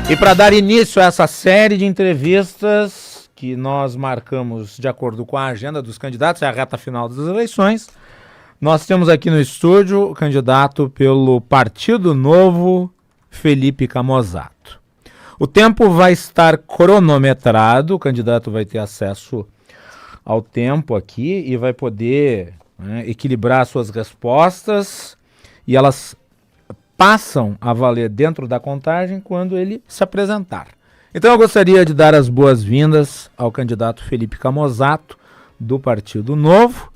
E para dar início a essa série de entrevistas que nós marcamos de acordo com a agenda dos candidatos, é a reta final das eleições, nós temos aqui no estúdio o candidato pelo Partido Novo, Felipe Camozzato. O tempo vai estar cronometrado, o candidato vai ter acesso ao tempo aqui e vai poder equilibrar suas respostas, e elas passam a valer dentro da contagem quando ele se apresentar. Então eu gostaria de dar as boas-vindas ao candidato Felipe Camozzato, do Partido Novo,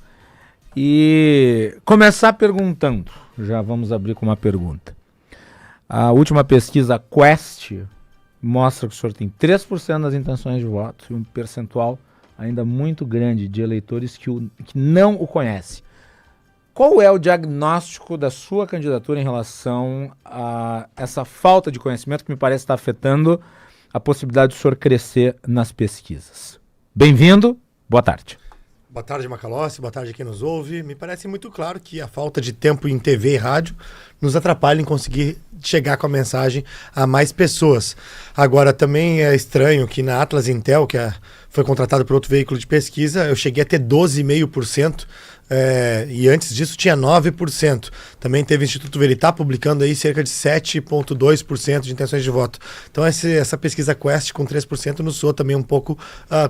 e começar perguntando, já vamos abrir com uma pergunta. A última pesquisa Quest mostra que o senhor tem 3% das intenções de voto e um percentual ainda muito grande de eleitores que não o conhecem. Qual é o diagnóstico da sua candidatura em relação a essa falta de conhecimento que me parece estar afetando a possibilidade do senhor crescer nas pesquisas? Bem-vindo, boa tarde. Boa tarde, Macalossi, boa tarde a quem nos ouve. Me parece muito claro que a falta de tempo em TV e rádio nos atrapalha em conseguir chegar com a mensagem a mais pessoas. Agora, também é estranho que na Atlas Intel, que foi contratado por outro veículo de pesquisa, eu cheguei a ter 12,5%. E antes disso tinha 9%. Também teve o Instituto Veritá publicando aí cerca de 7,2% de intenções de voto. Então essa pesquisa Quest com 3% nos soa também um pouco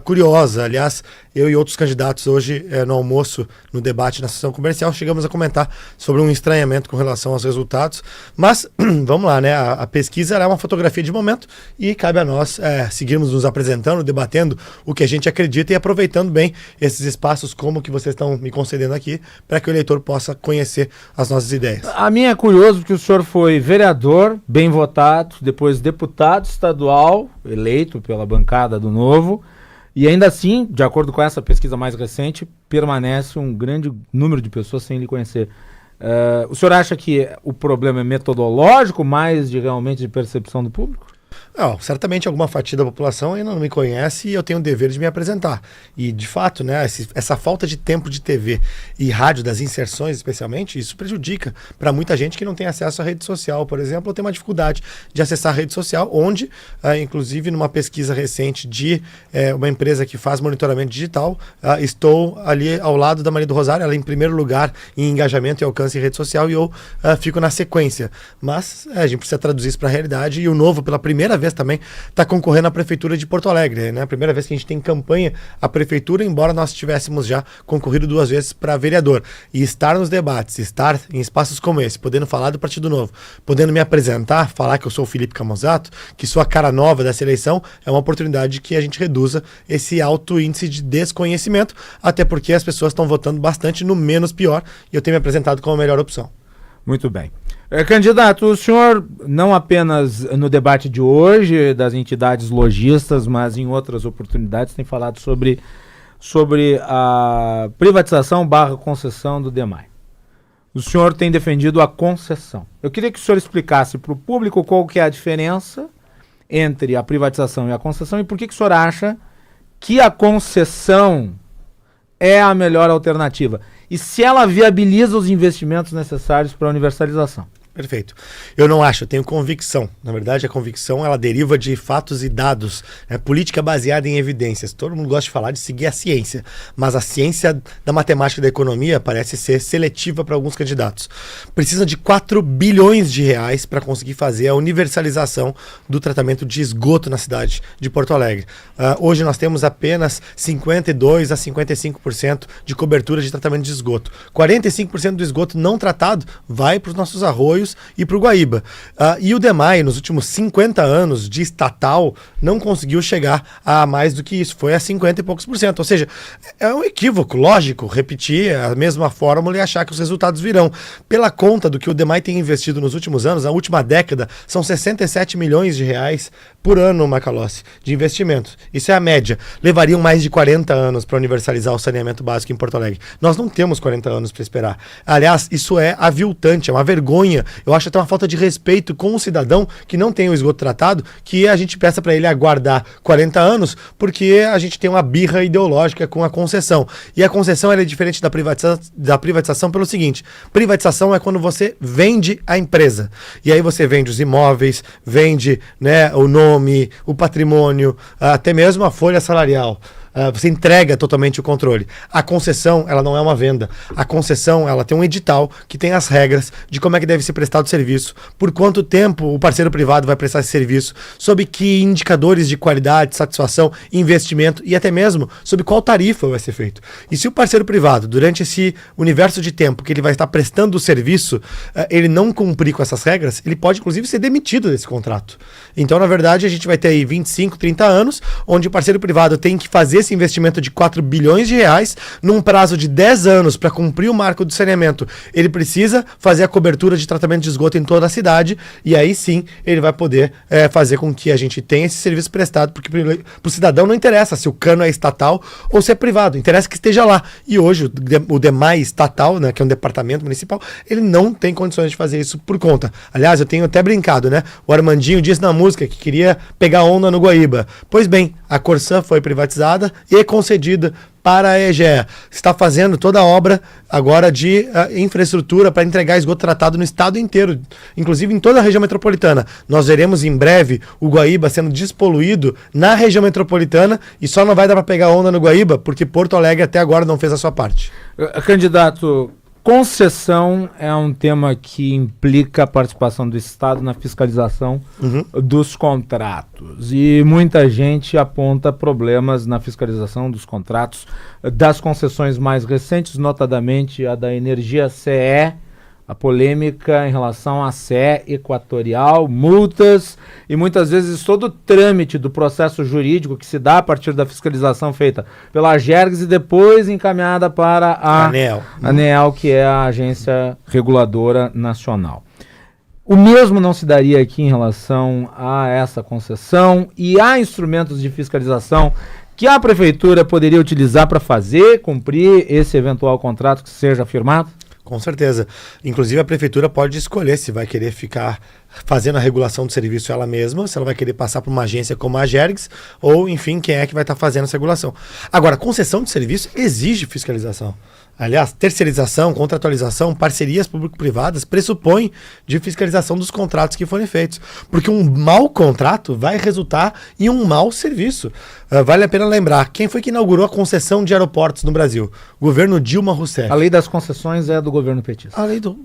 curiosa. Aliás, eu e outros candidatos hoje no almoço, no debate na sessão comercial, chegamos a comentar sobre um estranhamento com relação aos resultados. Mas vamos lá, né? A pesquisa é uma fotografia de momento e cabe a nós seguirmos nos apresentando, debatendo o que a gente acredita e aproveitando bem esses espaços como que vocês estão me concedendo aqui, para que o eleitor possa conhecer as nossas ideias. A minha é curioso porque o senhor foi vereador, bem votado, depois deputado estadual, eleito pela bancada do Novo, e ainda assim, de acordo com essa pesquisa mais recente, permanece um grande número de pessoas sem lhe conhecer. O senhor acha que o problema é metodológico, mais realmente de percepção do público? Não, certamente alguma fatia da população ainda não me conhece e eu tenho o dever de me apresentar. E, de fato, né, essa falta de tempo de TV e rádio, das inserções especialmente, isso prejudica para muita gente que não tem acesso à rede social, por exemplo, ou tem uma dificuldade de acessar a rede social, onde, inclusive, numa pesquisa recente de uma empresa que faz monitoramento digital, estou ali ao lado da Maria do Rosário, ela em primeiro lugar em engajamento e alcance em rede social, e eu fico na sequência. Mas a gente precisa traduzir isso para a realidade, e o Novo, pela primeira vez também, está concorrendo à Prefeitura de Porto Alegre, né? A primeira vez que a gente tem campanha à Prefeitura, embora nós tivéssemos já concorrido 2 vezes para vereador. E estar nos debates, estar em espaços como esse, podendo falar do Partido Novo, podendo me apresentar, falar que eu sou o Felipe Camozzato, que sou a cara nova dessa eleição, é uma oportunidade que a gente reduza esse alto índice de desconhecimento, até porque as pessoas estão votando bastante no menos pior, e eu tenho me apresentado como a melhor opção. Muito bem. Candidato, o senhor, não apenas no debate de hoje das entidades lojistas, mas em outras oportunidades, tem falado sobre a privatização / concessão do DEMAI. O senhor tem defendido a concessão. Eu queria que o senhor explicasse para o público qual que é a diferença entre a privatização e a concessão e por que o senhor acha que a concessão é a melhor alternativa. E se ela viabiliza os investimentos necessários para a universalização. Perfeito. Eu não acho, eu tenho convicção. Na verdade, a convicção ela deriva de fatos e dados. É política baseada em evidências. Todo mundo gosta de falar de seguir a ciência, mas a ciência da matemática e da economia parece ser seletiva para alguns candidatos. Precisam de 4 bilhões de reais para conseguir fazer a universalização do tratamento de esgoto na cidade de Porto Alegre. Hoje nós temos apenas 52% a 55% de cobertura de tratamento de esgoto. 45% do esgoto não tratado vai para os nossos arroios e para o Guaíba. E o DEMAI, nos últimos 50 anos de estatal, não conseguiu chegar a mais do que isso, foi a 50 e poucos %. Ou seja, é um equívoco, lógico, repetir a mesma fórmula e achar que os resultados virão. Pela conta do que o DEMAI tem investido nos últimos anos, na última década, são 67 milhões de reais por ano, Macalossi, de investimento. Isso é a média. Levariam mais de 40 anos para universalizar o saneamento básico em Porto Alegre. Nós não temos 40 anos para esperar. Aliás, isso é aviltante, é uma vergonha Eu acho até uma falta de respeito com o cidadão que não tem o esgoto tratado, que a gente peça para ele aguardar 40 anos, porque a gente tem uma birra ideológica com a concessão. E a concessão ela é diferente da privatização pelo seguinte: privatização é quando você vende a empresa. E aí você vende os imóveis, vende, né, o nome, o patrimônio, até mesmo a folha salarial. Você entrega totalmente o controle. A concessão, ela não é uma venda. A concessão, ela tem um edital que tem as regras de como é que deve ser prestado o serviço, por quanto tempo o parceiro privado vai prestar esse serviço, sob que indicadores de qualidade, satisfação, investimento e até mesmo sobre qual tarifa vai ser feito. E se o parceiro privado, durante esse universo de tempo que ele vai estar prestando o serviço, ele não cumprir com essas regras, ele pode inclusive ser demitido desse contrato. Então, na verdade, a gente vai ter aí 25, 30 anos, onde o parceiro privado tem que fazer esse investimento de 4 bilhões de reais num prazo de 10 anos para cumprir o marco do saneamento. Ele precisa fazer a cobertura de tratamento de esgoto em toda a cidade e aí sim ele vai poder fazer com que a gente tenha esse serviço prestado, porque para o cidadão não interessa se o cano é estatal ou se é privado, interessa que esteja lá. E hoje o DEMAI estatal, né, que é um departamento municipal, ele não tem condições de fazer isso por conta. Aliás, eu tenho até brincado, né? O Armandinho disse na música que queria pegar onda no Guaíba. Pois bem, a Corsan foi privatizada e concedida para a EGEA. Está fazendo toda a obra agora de infraestrutura para entregar esgoto tratado no estado inteiro, inclusive em toda a região metropolitana. Nós veremos em breve o Guaíba sendo despoluído na região metropolitana e só não vai dar para pegar onda no Guaíba porque Porto Alegre até agora não fez a sua parte. Candidato, concessão é um tema que implica a participação do Estado na fiscalização dos contratos. E muita gente aponta problemas na fiscalização dos contratos das concessões mais recentes, notadamente a da Energia CE, a polêmica em relação à CE Equatorial, multas e muitas vezes todo o trâmite do processo jurídico que se dá a partir da fiscalização feita pela Agergs e depois encaminhada para a ANEEL, que é a Agência Reguladora Nacional. O mesmo não se daria aqui em relação a essa concessão e há instrumentos de fiscalização que a Prefeitura poderia utilizar para cumprir esse eventual contrato que seja firmado? Com certeza. Inclusive a prefeitura pode escolher se vai querer ficar fazendo a regulação do serviço ela mesma, se ela vai querer passar para uma agência como a Agergs, ou enfim, quem é que vai estar fazendo essa regulação. Agora, concessão de serviço exige fiscalização. Aliás, terceirização, contratualização, parcerias público-privadas pressupõem de fiscalização dos contratos que forem feitos. Porque um mau contrato vai resultar em um mau serviço. Vale a pena lembrar, quem foi que inaugurou a concessão de aeroportos no Brasil? O governo Dilma Rousseff. A lei das concessões é do governo petista.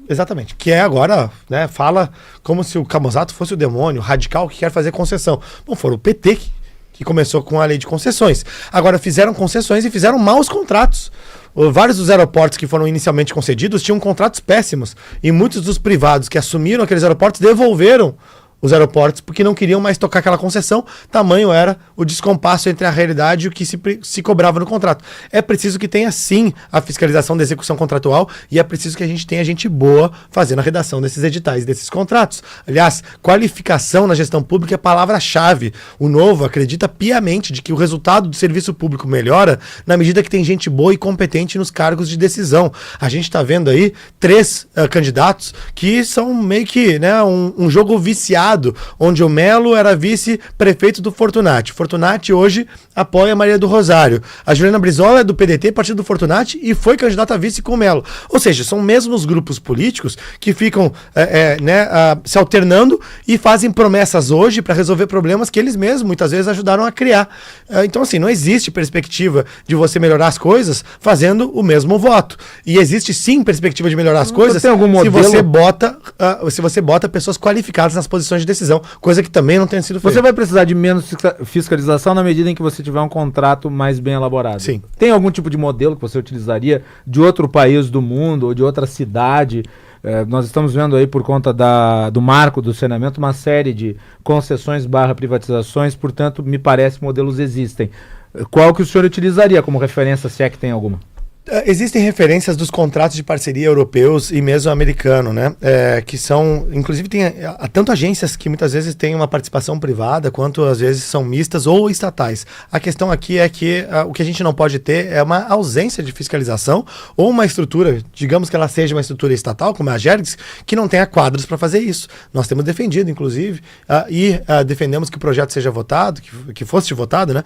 Exatamente. Que é agora, né, fala como se o Camusato fosse o demônio radical que quer fazer concessão. Bom, foi o PT que começou com a lei de concessões. Agora fizeram concessões e fizeram maus contratos. Vários dos aeroportos que foram inicialmente concedidos tinham contratos péssimos e muitos dos privados que assumiram aqueles aeroportos devolveram os aeroportos porque não queriam mais tocar aquela concessão, tamanho era o descompasso entre a realidade e o que se cobrava no contrato. É preciso que tenha sim a fiscalização da execução contratual e é preciso que a gente tenha gente boa fazendo a redação desses editais, desses contratos. Aliás, qualificação na gestão pública é palavra-chave. O Novo acredita piamente de que o resultado do serviço público melhora na medida que tem gente boa e competente nos cargos de decisão. A gente está vendo aí 3 candidatos que são meio que, né, um jogo viciado, onde o Melo era vice-prefeito do Fortunati. Fortunati hoje apoia a Maria do Rosário. A Juliana Brizola é do PDT, partido do Fortunati, e foi candidata a vice com o Melo. Ou seja, são mesmos grupos políticos que ficam se alternando e fazem promessas hoje para resolver problemas que eles mesmos muitas vezes ajudaram a criar. Então, assim, não existe perspectiva de você melhorar as coisas fazendo o mesmo voto. E existe sim perspectiva de melhorar as coisas se você bota pessoas qualificadas nas posições de decisão, coisa que também não tem sido feita. Você vai precisar de menos fiscalização na medida em que você tiver um contrato mais bem elaborado. Sim. Tem algum tipo de modelo que você utilizaria de outro país do mundo ou de outra cidade? Nós estamos vendo aí, por conta do marco do saneamento, uma série de concessões / privatizações, portanto, me parece modelos existem. Qual que o senhor utilizaria como referência, se é que tem alguma? Existem referências dos contratos de parceria europeus e mesmo americano, né? Que são, inclusive tem tanto agências que muitas vezes têm uma participação privada, quanto às vezes são mistas ou estatais. A questão aqui é que o que a gente não pode ter é uma ausência de fiscalização ou uma estrutura, digamos que ela seja uma estrutura estatal, como é a Agergs, que não tenha quadros para fazer isso. Nós temos defendido, inclusive, defendemos que o projeto seja votado, que fosse votado, né?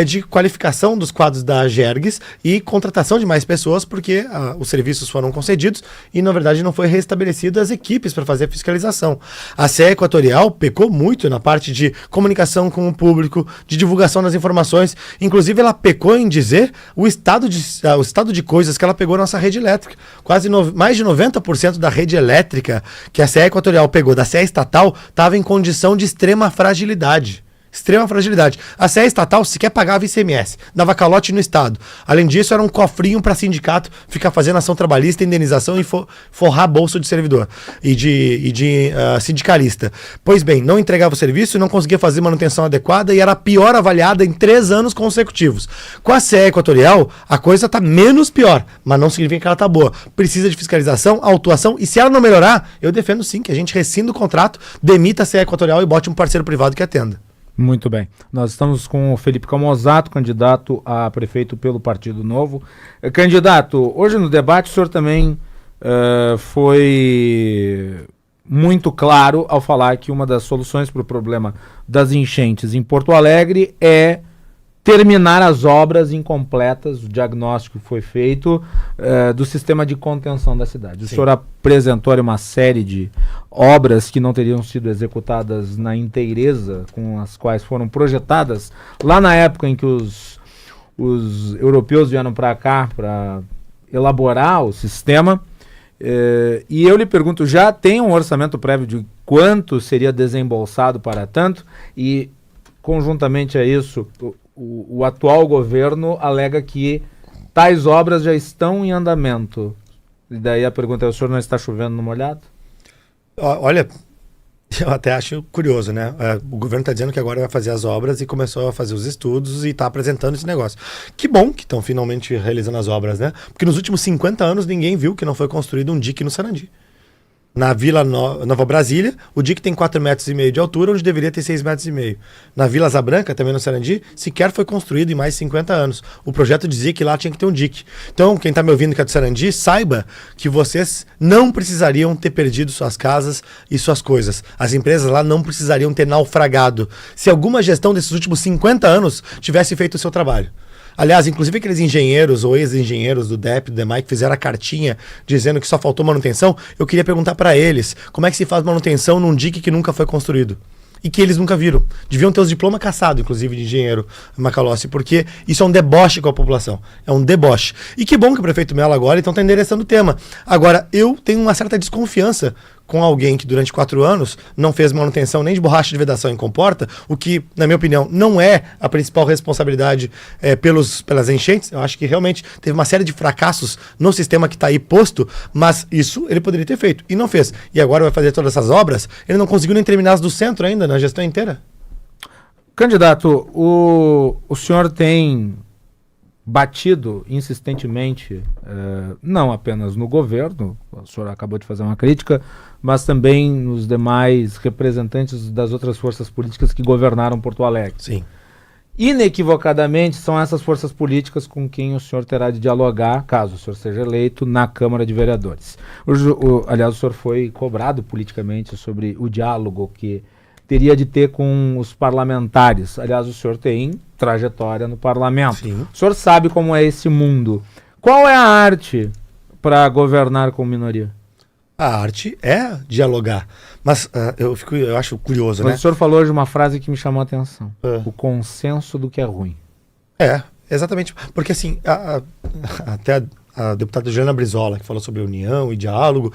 De qualificação dos quadros da Agergs e contratação de mais pessoas, porque os serviços foram concedidos e, na verdade, não foi restabelecido as equipes para fazer a fiscalização. A CE Equatorial pecou muito na parte de comunicação com o público, de divulgação das informações. Inclusive, ela pecou em dizer o estado de coisas que ela pegou na nossa rede elétrica. Mais de 90% da rede elétrica que a CE Equatorial pegou da CE estatal estava em condição de extrema fragilidade. Extrema fragilidade. A CE estatal sequer pagava ICMS, dava calote no Estado. Além disso, era um cofrinho para sindicato ficar fazendo ação trabalhista, indenização e forrar bolso de servidor e de sindicalista. Pois bem, não entregava o serviço, não conseguia fazer manutenção adequada e era pior avaliada em 3 anos consecutivos. Com a CE Equatorial, a coisa está menos pior, mas não significa que ela está boa. Precisa de fiscalização, autuação e se ela não melhorar, eu defendo sim que a gente rescinda o contrato, demita a CE Equatorial e bote um parceiro privado que atenda. Muito bem. Nós estamos com o Felipe Camozzato, candidato a prefeito pelo Partido Novo. Candidato, hoje no debate o senhor também foi muito claro ao falar que uma das soluções para o problema das enchentes em Porto Alegre é terminar as obras incompletas, o diagnóstico foi feito do sistema de contenção da cidade. Sim. O senhor apresentou uma série de obras que não teriam sido executadas na inteireza, com as quais foram projetadas lá na época em que os europeus vieram para cá para elaborar o sistema. E eu lhe pergunto, já tem um orçamento prévio de quanto seria desembolsado para tanto? E, conjuntamente a isso, o atual governo alega que tais obras já estão em andamento. E daí a pergunta é, o senhor não está chovendo no molhado? Olha, eu até acho curioso, né? O governo está dizendo que agora vai fazer as obras e começou a fazer os estudos e está apresentando esse negócio. Que bom que estão finalmente realizando as obras, né? Porque nos últimos 50 anos ninguém viu que não foi construído um dique no Sarandi. Na Vila Nova Brasília, o dique tem 4,5 metros de altura, onde deveria ter 6,5 metros. Na Vila Asa Branca, também no Sarandi, sequer foi construído em mais de 50 anos. O projeto dizia que lá tinha que ter um dique. Então, quem está me ouvindo que é do Sarandi, saiba que vocês não precisariam ter perdido suas casas e suas coisas. As empresas lá não precisariam ter naufragado se alguma gestão desses últimos 50 anos tivesse feito o seu trabalho. Aliás, inclusive aqueles engenheiros ou ex-engenheiros do DEP, do DEMAI, que fizeram a cartinha dizendo que só faltou manutenção, eu queria perguntar para eles como é que se faz manutenção num dique que nunca foi construído. E que eles nunca viram. Deviam ter os diplomas caçados, inclusive, de engenheiro Macalossi, porque isso é um deboche com a população. É um deboche. E que bom que o prefeito Mello agora então está endereçando o tema. Agora, eu tenho uma certa desconfiança com alguém que durante 4 anos não fez manutenção nem de borracha de vedação em comporta, o que, na minha opinião, não é a principal responsabilidade pelas enchentes. Eu acho que realmente teve uma série de fracassos no sistema que está aí posto, mas isso ele poderia ter feito e não fez. E agora vai fazer todas essas obras, ele não conseguiu nem terminar as do centro ainda, na gestão inteira. Candidato, o senhor tem batido insistentemente, não apenas no governo, o senhor acabou de fazer uma crítica, mas também nos demais representantes das outras forças políticas que governaram Porto Alegre. Sim. Inequivocadamente, são essas forças políticas com quem o senhor terá de dialogar, caso o senhor seja eleito, na Câmara de Vereadores. Aliás, o senhor foi cobrado politicamente sobre o diálogo que teria de ter com os parlamentares. Aliás, o senhor tem trajetória no parlamento. Sim. O senhor sabe como é esse mundo. Qual é a arte para governar com minoria? A arte é dialogar. Mas eu acho curioso, né? O senhor falou hoje uma frase que me chamou a atenção. O consenso do que é ruim. Exatamente. Porque assim, até a deputada Juliana Brizola, que falou sobre união e diálogo,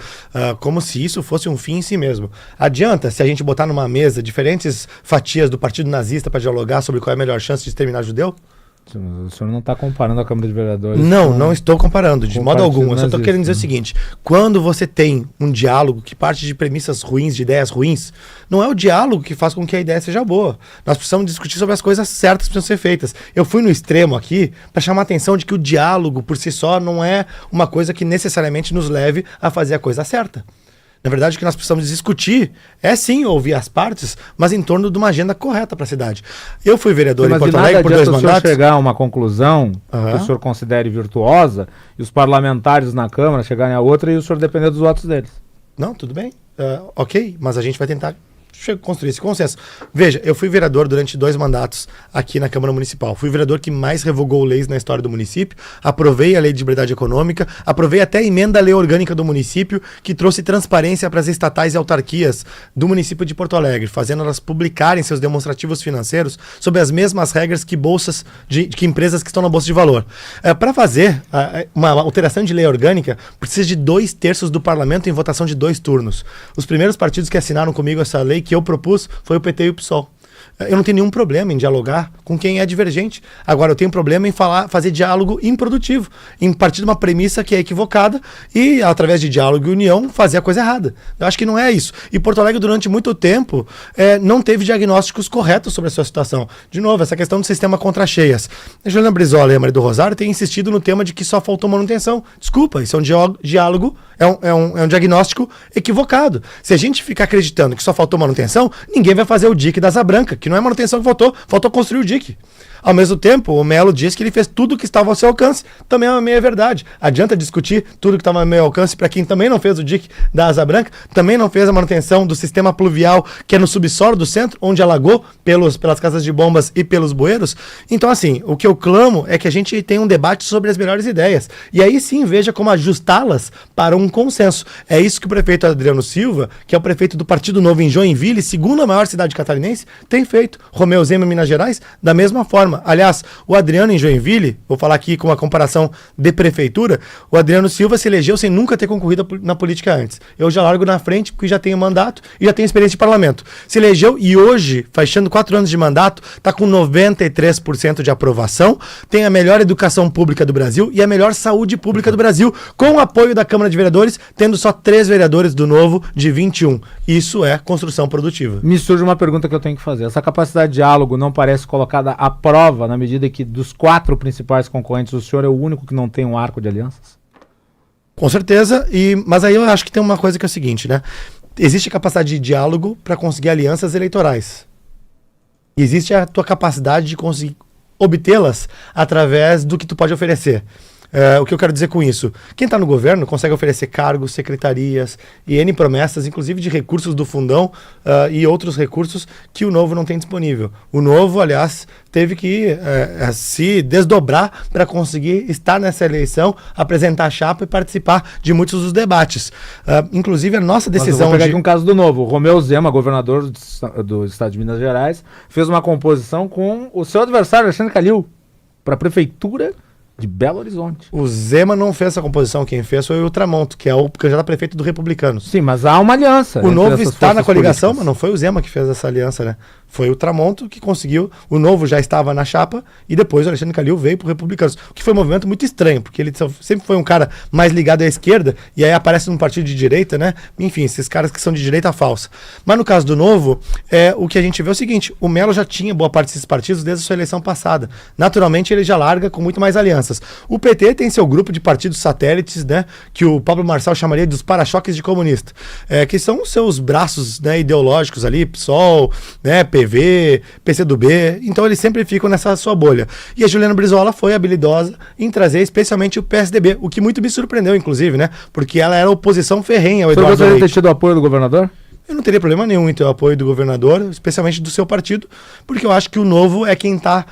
como se isso fosse um fim em si mesmo. Adianta se a gente botar numa mesa diferentes fatias do partido nazista para dialogar sobre qual é a melhor chance de exterminar judeu? O senhor não está comparando a Câmara de Vereadores? Não estou comparando, de modo algum. Eu só estou querendo dizer o né? seguinte: quando você tem um diálogo que parte de premissas ruins, de ideias ruins, não é o diálogo que faz com que a ideia seja boa. Nós precisamos discutir sobre as coisas certas que precisam ser feitas. Eu fui no extremo aqui para chamar a atenção de que o diálogo por si só não é uma coisa que necessariamente nos leve a fazer a coisa certa. Na verdade, o que nós precisamos discutir é sim ouvir as partes, mas em torno de uma agenda correta para a cidade. Eu fui vereador em Porto Alegre por 2 mandatos. Mas o senhor chegar a uma conclusão que o senhor considere virtuosa e os parlamentares na Câmara chegarem a outra e o senhor depender dos votos deles. Não, tudo bem. Ok, mas a gente vai tentar construir esse consenso. Veja, eu fui vereador durante 2 mandatos aqui na Câmara Municipal. Fui vereador que mais revogou leis na história do município, aprovei a Lei de Liberdade Econômica, aprovei até a emenda à Lei Orgânica do município, que trouxe transparência para as estatais e autarquias do município de Porto Alegre, fazendo elas publicarem seus demonstrativos financeiros sob as mesmas regras que bolsas que empresas que estão na Bolsa de Valor. Para fazer uma alteração de lei orgânica, precisa de 2/3 do parlamento em votação de 2 turnos. Os primeiros partidos que assinaram comigo essa lei que eu propus foi o PT e o PSOL. Eu não tenho nenhum problema em dialogar com quem é divergente. Agora, eu tenho problema em fazer diálogo improdutivo, em partir de uma premissa que é equivocada e, através de diálogo e união, fazer a coisa errada. Eu acho que não é isso. E Porto Alegre, durante muito tempo, não teve diagnósticos corretos sobre a sua situação. De novo, essa questão do sistema contra cheias. A Juliana Brizola e a Maria do Rosário têm insistido no tema de que só faltou manutenção. Desculpa, isso é um diálogo, é um diagnóstico equivocado. Se a gente ficar acreditando que só faltou manutenção, ninguém vai fazer o dique da Asa Branca, que não é manutenção que faltou construir o dique. Ao mesmo tempo, o Melo diz que ele fez tudo o que estava ao seu alcance. Também é uma meia verdade. Adianta discutir tudo que estava ao meu alcance para quem também não fez o dique da Asa Branca, também não fez a manutenção do sistema pluvial que é no subsolo do centro, onde alagou pelas casas de bombas e pelos bueiros. Então, assim, o que eu clamo é que a gente tenha um debate sobre as melhores ideias. E aí sim veja como ajustá-las para um consenso. É isso que o prefeito Adriano Silva, que é o prefeito do Partido Novo em Joinville, segunda maior cidade catarinense, tem feito. Romeu Zema em Minas Gerais, da mesma forma. Aliás, o Adriano em Joinville, vou falar aqui com uma comparação de prefeitura, o Adriano Silva se elegeu sem nunca ter concorrido na política antes. Eu já largo na frente porque já tenho mandato e já tenho experiência de parlamento. Se elegeu e hoje, fechando 4 anos de mandato, está com 93% de aprovação, tem a melhor educação pública do Brasil e a melhor saúde pública do Brasil, com o apoio da Câmara de Vereadores, tendo só 3 vereadores do Novo de 21. Isso é construção produtiva. Me surge uma pergunta que eu tenho que fazer. Essa capacidade de diálogo não parece colocada à prova na medida que dos 4 principais concorrentes o senhor é o único que não tem um arco de alianças? Com certeza, mas aí eu acho que tem uma coisa que é o seguinte, né? Existe capacidade de diálogo para conseguir alianças eleitorais. E existe a tua capacidade de conseguir obtê-las através do que tu pode oferecer. O que eu quero dizer com isso? Quem está no governo consegue oferecer cargos, secretarias e N promessas, inclusive de recursos do fundão e outros recursos que o Novo não tem disponível. O Novo, aliás, teve que se desdobrar para conseguir estar nessa eleição, apresentar a chapa e participar de muitos dos debates. Inclusive, a nossa decisão... Vou pegar aqui um caso do Novo. O Romeu Zema, governador do estado de Minas Gerais, fez uma composição com o seu adversário, Alexandre Calil, para a prefeitura de Belo Horizonte. O Zema não fez essa composição, quem fez foi o Tramonto, que é o candidato a prefeito do Republicanos. Sim, mas há uma aliança. O Novo está na coligação, mas não foi o Zema que fez essa aliança, né? Foi o Tramonto que conseguiu, o Novo já estava na chapa e depois o Alexandre Calil veio para o Republicanos. O que foi um movimento muito estranho, porque ele sempre foi um cara mais ligado à esquerda e aí aparece num partido de direita, né? Enfim, esses caras que são de direita falsa. Mas no caso do Novo, o que a gente vê é o seguinte, o Melo já tinha boa parte desses partidos desde a sua eleição passada. Naturalmente ele já larga com muito mais alianças. O PT tem seu grupo de partidos satélites, né? Que o Pablo Marçal chamaria dos para-choques de comunista, que são os seus braços, né, ideológicos ali, PSOL, né, PV, PCdoB, então eles sempre ficam nessa sua bolha. E a Juliana Brizola foi habilidosa em trazer especialmente o PSDB, o que muito me surpreendeu, inclusive, né? Porque ela era oposição ferrenha ao Eduardo Leite. Você gostaria de ter tido o apoio do governador? Eu não teria problema nenhum em ter o apoio do governador, especialmente do seu partido, porque eu acho que o Novo é quem está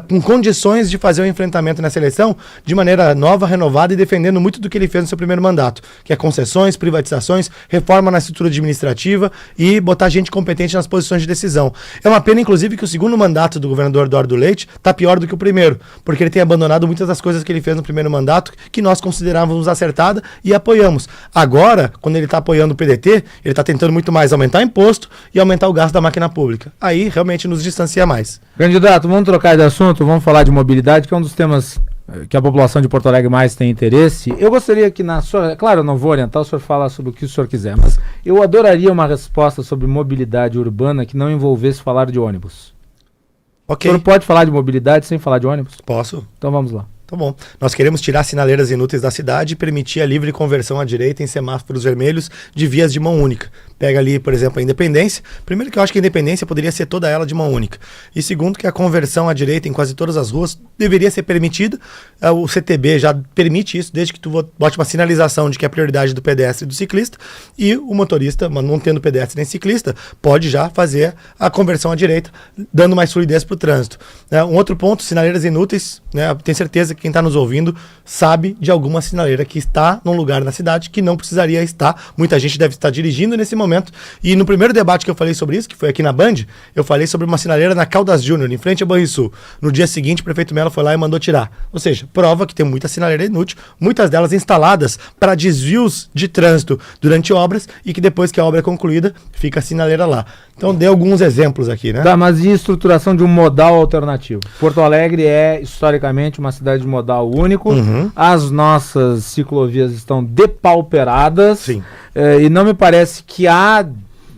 com condições de fazer o enfrentamento nessa eleição de maneira nova, renovada e defendendo muito do que ele fez no seu primeiro mandato, que é concessões, privatizações, reforma na estrutura administrativa e botar gente competente nas posições de decisão. É uma pena, inclusive, que o segundo mandato do governador Eduardo Leite está pior do que o primeiro, porque ele tem abandonado muitas das coisas que ele fez no primeiro mandato, que nós considerávamos acertada e apoiamos. Agora, quando ele está apoiando o PDT, ele está tentando muito mais faz aumentar imposto e aumentar o gasto da máquina pública. Aí realmente nos distancia mais. Candidato, vamos trocar de assunto, vamos falar de mobilidade, que é um dos temas que a população de Porto Alegre mais tem interesse. Eu gostaria que na sua... Claro, eu não vou orientar, o senhor fala sobre o que o senhor quiser, mas eu adoraria uma resposta sobre mobilidade urbana que não envolvesse falar de ônibus. Ok. O senhor pode falar de mobilidade sem falar de ônibus? Posso? Então vamos lá. Tá bom. Nós queremos tirar sinaleiras inúteis da cidade e permitir a livre conversão à direita em semáforos vermelhos de vias de mão única. Pega ali, por exemplo, a Independência. Primeiro que eu acho que a Independência poderia ser toda ela de mão única. E segundo que a conversão à direita em quase todas as ruas deveria ser permitida. O CTB já permite isso, desde que tu bote uma sinalização de que é a prioridade do pedestre e do ciclista. E o motorista, não tendo pedestre nem ciclista, pode já fazer a conversão à direita, dando mais fluidez para o trânsito. Um outro ponto, sinaleiras inúteis. Tenho certeza que quem está nos ouvindo sabe de alguma sinaleira que está num lugar na cidade que não precisaria estar. Muita gente deve estar dirigindo nesse momento. E no primeiro debate que eu falei sobre isso, que foi aqui na Band, eu falei sobre uma sinaleira na Caldas Júnior, em frente a Banrisul. No dia seguinte, o prefeito Mello foi lá e mandou tirar. Ou seja, prova que tem muita sinaleira inútil, muitas delas instaladas para desvios de trânsito durante obras e que depois que a obra é concluída, fica a sinaleira lá. Então, dei alguns exemplos aqui, né? Tá, mas e a estruturação de um modal alternativo? Porto Alegre é, historicamente, uma cidade de modal único. Uhum. As nossas ciclovias estão depauperadas. Sim. E não me parece que há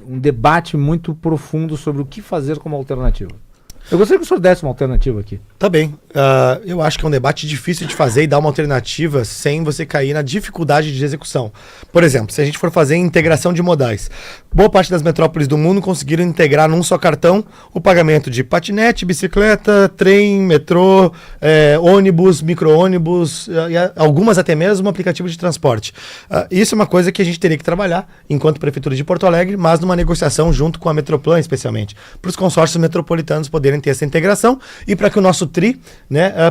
um debate muito profundo sobre o que fazer como alternativa. Eu gostaria que o senhor desse uma alternativa aqui. Tá bem. Eu acho que é um debate difícil de fazer e dar uma alternativa sem você cair na dificuldade de execução. Por exemplo, se a gente for fazer integração de modais, boa parte das metrópoles do mundo conseguiram integrar num só cartão o pagamento de patinete, bicicleta, trem, metrô, ônibus, micro-ônibus, algumas até mesmo aplicativo de transporte. Isso é uma coisa que a gente teria que trabalhar enquanto Prefeitura de Porto Alegre, mas numa negociação junto com a Metroplan, especialmente, para os consórcios metropolitanos poderem ter essa integração e para que o nosso TRI,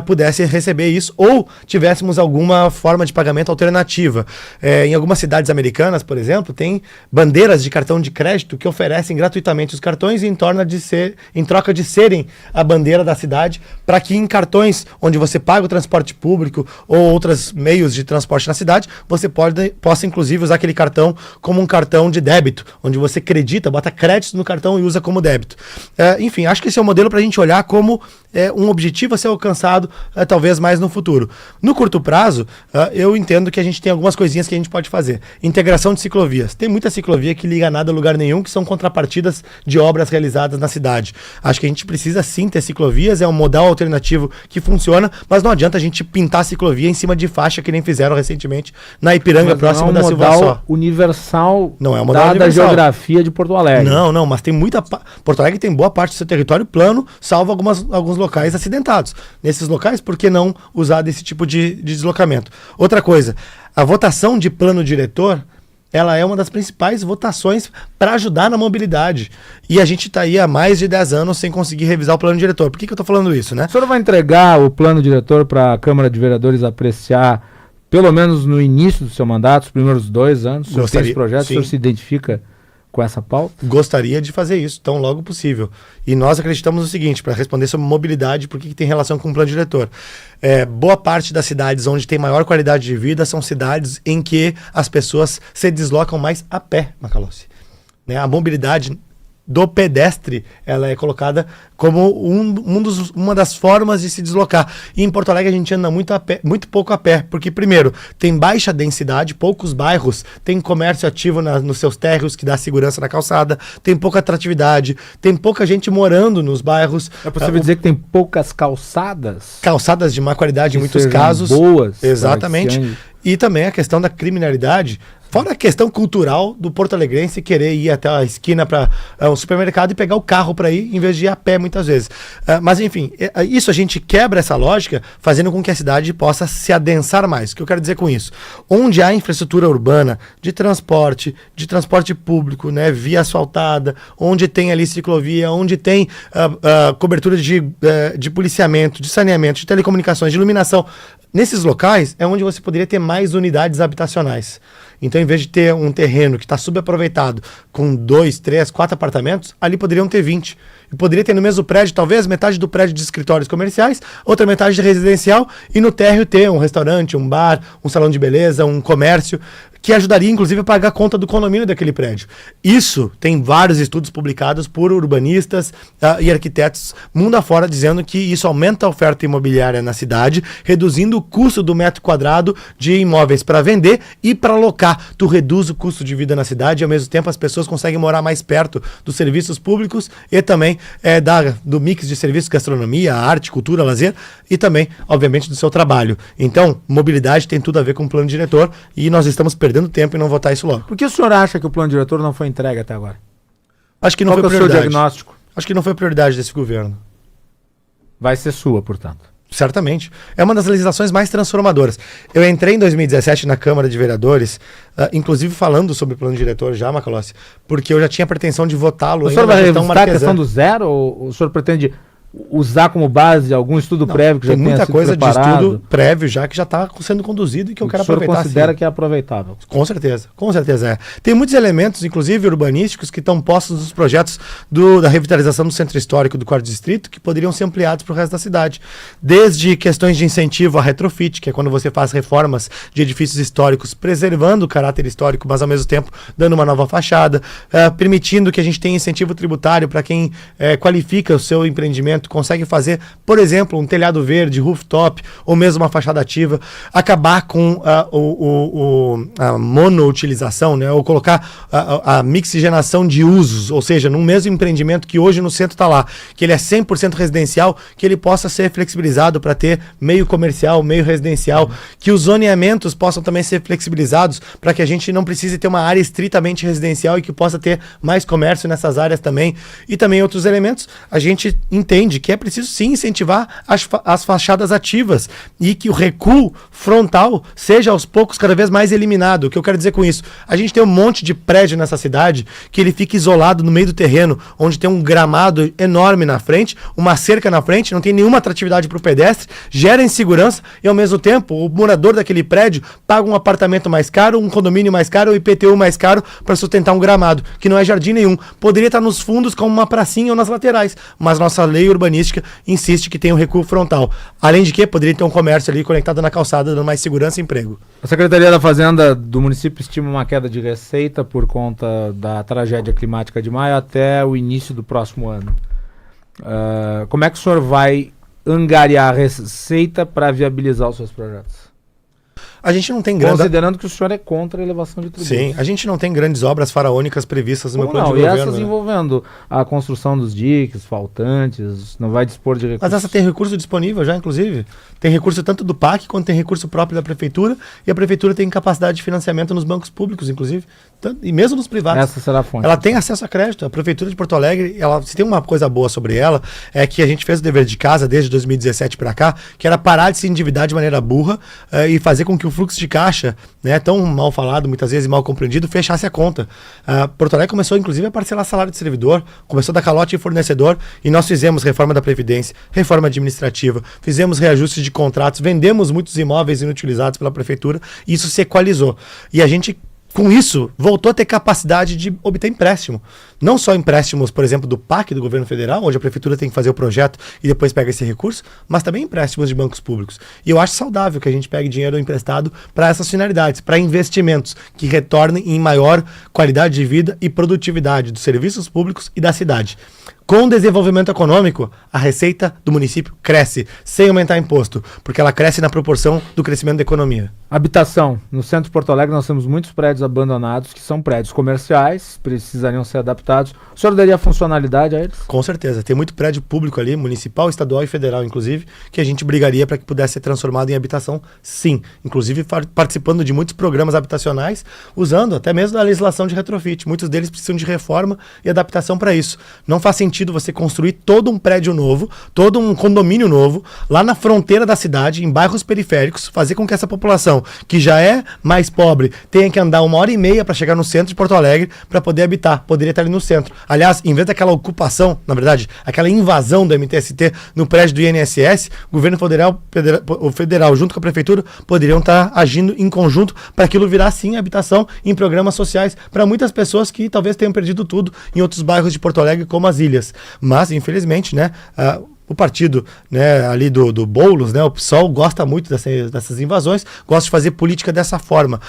pudesse receber isso ou tivéssemos alguma forma de pagamento alternativa. Em algumas cidades americanas, por exemplo, tem bandeiras de cartão de crédito que oferecem gratuitamente os cartões em troca de serem a bandeira da cidade, para que em cartões onde você paga o transporte público ou outros meios de transporte na cidade, você possa inclusive usar aquele cartão como um cartão de débito, onde você bota crédito no cartão e usa como débito. Enfim, acho que esse é o modelo para a gente olhar como um objetivo a ser alcançado talvez mais no futuro. No curto prazo, eu entendo que a gente tem algumas coisinhas que a gente pode fazer. Integração de ciclovias. Tem muita ciclovia que liga nada a lugar nenhum, que são contrapartidas de obras realizadas na cidade. Acho que a gente precisa sim ter ciclovias, é um modal alternativo que funciona, mas não adianta a gente pintar a ciclovia em cima de faixa que nem fizeram recentemente na Ipiranga, próximo da Silva Só. Universal, não é um modal dada universal. A geografia de Porto Alegre. Não, mas tem muita... Porto Alegre tem boa parte do seu território plano, salvo alguns locais acidentados. Nesses locais, por que não usar desse tipo de deslocamento? Outra coisa, a votação de plano diretor, ela é uma das principais votações para ajudar na mobilidade. E a gente está aí há mais de 10 anos sem conseguir revisar o plano diretor. Por que eu estou falando isso, né? O senhor vai entregar o plano diretor para a Câmara de Vereadores apreciar, pelo menos no início do seu mandato, os primeiros 2 anos? O senhor tem esse projeto, sim. O senhor se identifica com essa pauta? Gostaria de fazer isso tão logo possível. E nós acreditamos no seguinte, para responder sobre mobilidade, por que tem relação com o plano diretor. Boa parte das cidades onde tem maior qualidade de vida são cidades em que as pessoas se deslocam mais a pé, Macalossi. A mobilidade do pedestre, ela é colocada como uma das formas de se deslocar. E em Porto Alegre a gente anda muito pouco a pé, porque primeiro, tem baixa densidade, poucos bairros têm comércio ativo nos seus térreos, que dá segurança na calçada, tem pouca atratividade, tem pouca gente morando nos bairros. É possível dizer que tem poucas calçadas? Calçadas de má qualidade em muitos casos. Boas. Exatamente. E também a questão da criminalidade, fora a questão cultural do porto-alegrense querer ir até a esquina para um supermercado e pegar o carro para ir, em vez de ir a pé muitas vezes. Mas enfim, isso a gente quebra essa lógica, fazendo com que a cidade possa se adensar mais. O que eu quero dizer com isso? Onde há infraestrutura urbana de transporte público, via asfaltada, onde tem ali ciclovia, onde tem cobertura de policiamento, de saneamento, de telecomunicações, de iluminação, nesses locais é onde você poderia ter mais unidades habitacionais. Então, em vez de ter um terreno que está subaproveitado com 2, 3, 4 apartamentos, ali poderiam ter 20. E poderia ter no mesmo prédio, talvez, metade do prédio de escritórios comerciais, outra metade de residencial, e no térreo ter um restaurante, um bar, um salão de beleza, um comércio, que ajudaria, inclusive, a pagar a conta do condomínio daquele prédio. Isso tem vários estudos publicados por urbanistas e arquitetos mundo afora, dizendo que isso aumenta a oferta imobiliária na cidade, reduzindo o custo do metro quadrado de imóveis para vender e para alocar. Tu reduz o custo de vida na cidade e, ao mesmo tempo, as pessoas conseguem morar mais perto dos serviços públicos e também do mix de serviços, gastronomia, arte, cultura, lazer e também, obviamente, do seu trabalho. Então, mobilidade tem tudo a ver com o plano diretor e nós estamos perdendo tempo em não votar isso logo. Por que o senhor acha que o plano diretor não foi entregue até agora? Acho que não Qual foi que é o seu prioridade. diagnóstico? Acho que não foi prioridade desse governo. Vai ser sua, portanto. Certamente. É uma das legislações mais transformadoras. Eu entrei em 2017 na Câmara de Vereadores, inclusive falando sobre o plano diretor já, Macalossi, porque eu já tinha pretensão de votá-lo. O senhor vai revisitar a questão do zero ou o senhor pretende usar como base algum estudo prévio que já tenha muita sido coisa preparado? De estudo prévio já que já está sendo conduzido e que eu quero aproveitar. O senhor considera sim. que é aproveitável? Com certeza é. Tem muitos elementos, inclusive urbanísticos, que estão postos nos projetos da revitalização do centro histórico do 4º Distrito, que poderiam ser ampliados para o resto da cidade. Desde questões de incentivo à retrofit, que é quando você faz reformas de edifícios históricos, preservando o caráter histórico, mas ao mesmo tempo dando uma nova fachada, permitindo que a gente tenha incentivo tributário para quem qualifica o seu empreendimento, consegue fazer, por exemplo, um telhado verde, rooftop, ou mesmo uma fachada ativa, acabar com a monoutilização, né? Ou colocar a mixigenação de usos, ou seja, num mesmo empreendimento que hoje no centro está lá, que ele é 100% residencial, que ele possa ser flexibilizado para ter meio comercial, meio residencial, que os zoneamentos possam também ser flexibilizados para que a gente não precise ter uma área estritamente residencial e que possa ter mais comércio nessas áreas também. E também outros elementos, a gente entende que é preciso sim incentivar as fachadas ativas e que o recuo frontal seja aos poucos cada vez mais eliminado. O que eu quero dizer com isso? A gente tem um monte de prédio nessa cidade que ele fica isolado no meio do terreno, onde tem um gramado enorme na frente, uma cerca na frente, não tem nenhuma atratividade para o pedestre, gera insegurança e ao mesmo tempo o morador daquele prédio paga um apartamento mais caro, um condomínio mais caro, um IPTU mais caro para sustentar um gramado, que não é jardim nenhum. Poderia estar nos fundos como uma pracinha ou nas laterais, mas nossa lei urbanística insiste que tem um recuo frontal. Além de que poderia ter um comércio ali conectado na calçada, dando mais segurança e emprego. A Secretaria da Fazenda do município estima uma queda de receita por conta da tragédia climática de maio até o início do próximo ano. Como é que o senhor vai angariar receita para viabilizar os seus projetos? A gente não tem Considerando que o senhor é contra a elevação de tributos. Sim, a gente não tem grandes obras faraônicas previstas no meu plano de e governo. essas envolvendo a construção dos diques, faltantes, não vai dispor de recursos. Mas essa tem recurso disponível já, inclusive. Tem recurso tanto do PAC quanto tem recurso próprio da Prefeitura. E a Prefeitura tem capacidade de financiamento nos bancos públicos, inclusive. E mesmo nos privados. Essa será a fonte. Ela tem acesso a crédito. A Prefeitura de Porto Alegre, se tem uma coisa boa sobre ela, é que a gente fez o dever de casa desde 2017 para cá, que era parar de se endividar de maneira burra e fazer com que o fluxo de caixa, né, tão mal falado, muitas vezes mal compreendido, fechasse a conta. Porto Alegre começou, inclusive, a parcelar salário de servidor, começou a dar calote em fornecedor, e nós fizemos reforma da Previdência, reforma administrativa, fizemos reajustes de contratos, vendemos muitos imóveis inutilizados pela Prefeitura, e isso se equalizou. E a gente, com isso, voltou a ter capacidade de obter empréstimo. Não só empréstimos, por exemplo, do PAC, do governo federal, onde a prefeitura tem que fazer o projeto e depois pega esse recurso, mas também empréstimos de bancos públicos. E eu acho saudável que a gente pegue dinheiro emprestado para essas finalidades, para investimentos que retornem em maior qualidade de vida e produtividade dos serviços públicos e da cidade. Com o desenvolvimento econômico, a receita do município cresce, sem aumentar imposto, porque ela cresce na proporção do crescimento da economia. Habitação. No centro de Porto Alegre nós temos muitos prédios abandonados, que são prédios comerciais, precisariam ser adaptados. O senhor daria funcionalidade a eles? Com certeza. Tem muito prédio público ali, municipal, estadual e federal, inclusive, que a gente brigaria para que pudesse ser transformado em habitação, sim. Inclusive participando de muitos programas habitacionais, usando até mesmo a legislação de retrofit. Muitos deles precisam de reforma e adaptação para isso. Não faz sentido você construir todo um prédio novo, todo um condomínio novo, lá na fronteira da cidade, em bairros periféricos, fazer com que essa população, que já é mais pobre, tenha que andar 1h30 para chegar no centro de Porto Alegre para poder habitar. Poderia estar ali no centro. Aliás, em vez daquela ocupação, na verdade, aquela invasão do MTST no prédio do INSS, o governo federal junto com a prefeitura poderiam estar agindo em conjunto para aquilo virar sim habitação em programas sociais para muitas pessoas que talvez tenham perdido tudo em outros bairros de Porto Alegre, como as ilhas. Mas, infelizmente, né, o partido, né, ali do Boulos, né, o PSOL, gosta muito dessas invasões, gosta de fazer política dessa forma.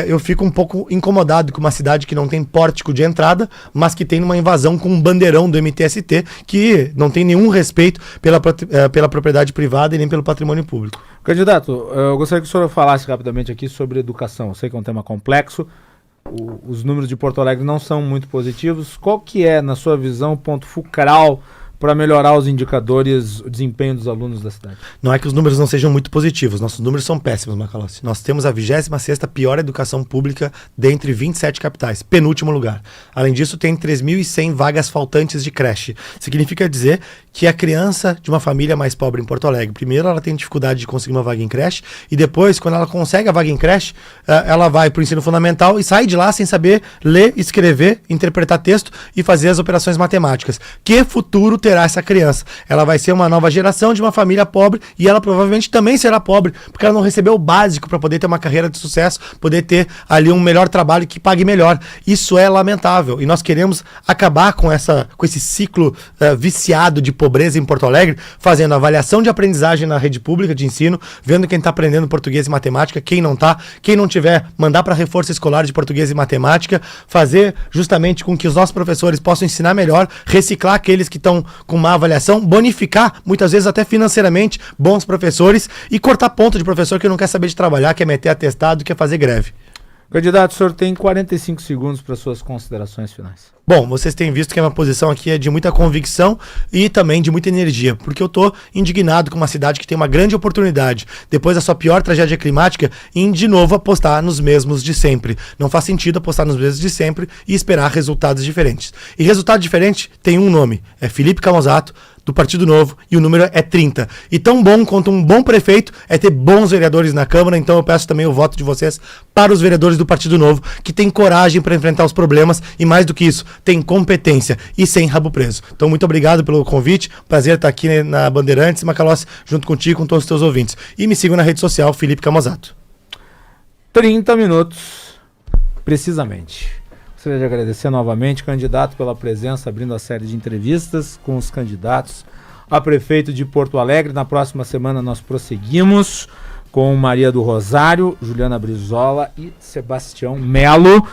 Eu fico um pouco incomodado com uma cidade que não tem pórtico de entrada, mas que tem uma invasão com um bandeirão do MTST, que não tem nenhum respeito pela propriedade privada e nem pelo patrimônio público. Candidato, eu gostaria que o senhor falasse rapidamente aqui sobre educação. Eu sei que é um tema complexo, os números de Porto Alegre não são muito positivos. Qual que é, na sua visão, o ponto fulcral para melhorar os indicadores, o desempenho dos alunos da cidade? Não é que os números não sejam muito positivos, nossos números são péssimos, Macalossi. Nós temos a 26ª pior educação pública dentre 27 capitais, penúltimo lugar. Além disso, tem 3.100 vagas faltantes de creche. Significa dizer que a criança de uma família mais pobre em Porto Alegre, primeiro ela tem dificuldade de conseguir uma vaga em creche, e depois, quando ela consegue a vaga em creche, ela vai para o ensino fundamental e sai de lá sem saber ler, escrever, interpretar texto e fazer as operações matemáticas. Que futuro terá essa criança? Ela vai ser uma nova geração de uma família pobre, e ela provavelmente também será pobre, porque ela não recebeu o básico para poder ter uma carreira de sucesso, poder ter ali um melhor trabalho que pague melhor. Isso é lamentável, e nós queremos acabar com esse ciclo viciado de pobreza em Porto Alegre, fazendo avaliação de aprendizagem na rede pública de ensino, vendo quem está aprendendo português e matemática, quem não está, quem não tiver, mandar para reforço escolar de português e matemática, fazer justamente com que os nossos professores possam ensinar melhor, reciclar aqueles que estão com má avaliação, bonificar, muitas vezes até financeiramente, bons professores, e cortar ponto de professor que não quer saber de trabalhar, quer meter atestado, quer fazer greve. Candidato, o senhor tem 45 segundos para suas considerações finais. Bom, vocês têm visto que a minha posição aqui é de muita convicção e também de muita energia, porque eu estou indignado com uma cidade que tem uma grande oportunidade, depois da sua pior tragédia climática, em de novo apostar nos mesmos de sempre. Não faz sentido apostar nos mesmos de sempre e esperar resultados diferentes. E resultado diferente tem um nome, é Felipe Camozzato, do Partido Novo, e o número é 30. E tão bom quanto um bom prefeito é ter bons vereadores na Câmara, então eu peço também o voto de vocês para os vereadores do Partido Novo, que têm coragem para enfrentar os problemas e, mais do que isso, tem competência e sem rabo preso. Então, muito obrigado pelo convite, prazer estar aqui na Bandeirantes, Macalossi, junto contigo, com todos os teus ouvintes. E me sigam na rede social, Felipe Camozzato. 30 minutos, precisamente. Gostaria de agradecer novamente, candidato, pela presença, abrindo a série de entrevistas com os candidatos a prefeito de Porto Alegre. Na próxima semana nós prosseguimos com Maria do Rosário, Juliana Brizola e Sebastião Melo.